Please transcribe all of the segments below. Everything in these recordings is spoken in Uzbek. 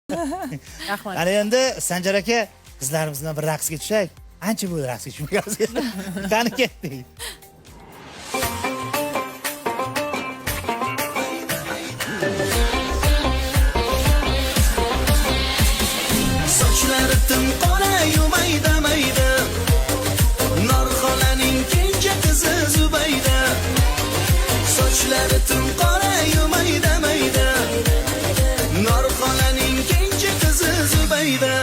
Rahmat. Ana endi Sanjar aka, qizlarimiz bilan bir raqsga tushak. Ancha bo'ldi raqsga tushmaganmiz. Qani ketdik. Sochlari tim qora yumayda mayda, Norxolaning kenja qizi Zubayda. Sochlari tim qora yumayda mayda, Norxolaning kenja qizi Zubayda.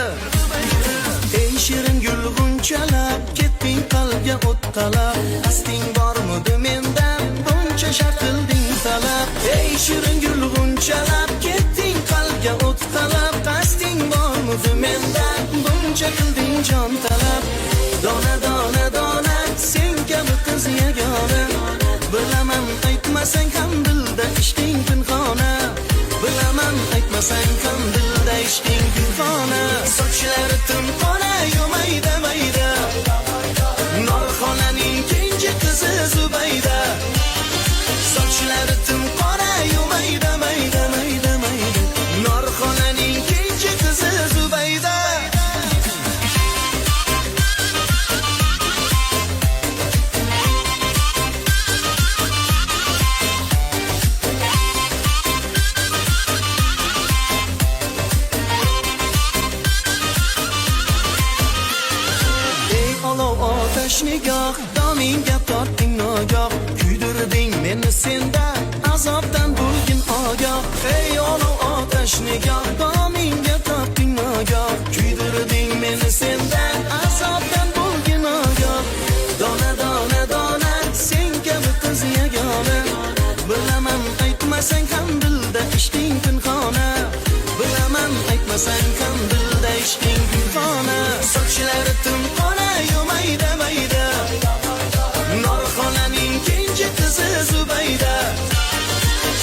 Ey shirin gul g'unchalab, ketding qalbga o't qalab, asting bormidi mendan buncha shart qilding talab. Ey shirin gul g'unchalab, ketding qalbga o't qalab, asting bormidi mendan buncha qilding jon talab. Dona dona dona sen kabi qiz yagona, bilaman aytmasang ham dilda ishqing pinhona, bilaman aytmasang ham dilda ishqing pinhona. Sochlari tim qora yumayda mayda, Norxolaning kenja qizi Zubayda. Sochlari tim qora yumayda mayda mayda mayda, Norxolaning kenja qizi Zubayda. Olov otash nigoh, domingga tortding nogoh, kuydirding meni senda, azobdan bo'lgin ogoh. Ey olov otash nigoh, domingga tortding nogoh, kuydirding meni senda, azobdan bo'lgin ogoh. Dona dona dona sen kabi qiz yagona, bilaman aytmasang ham dilda ishqing pinhona, bilaman aytmasang ham dilda ishqing pinhona. Sochlari tim qora yumayda mayda, Norxolaning kenja qizi Zubayda.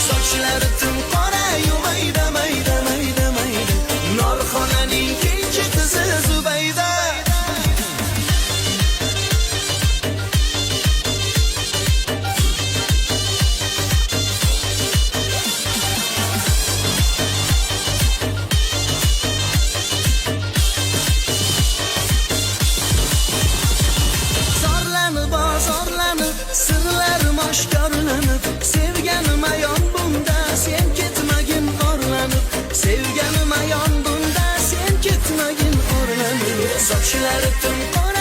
Sochlari tim qora yumayda mayda mayda mayda, Norxolaning kenja qizi Zubayda. Sirlarim oshkorlanib, sevganim ayon bunda, sen ketmagin orlanib, sevganim ayon bunda, sen ketmagin orlanib. Sochlari tim qora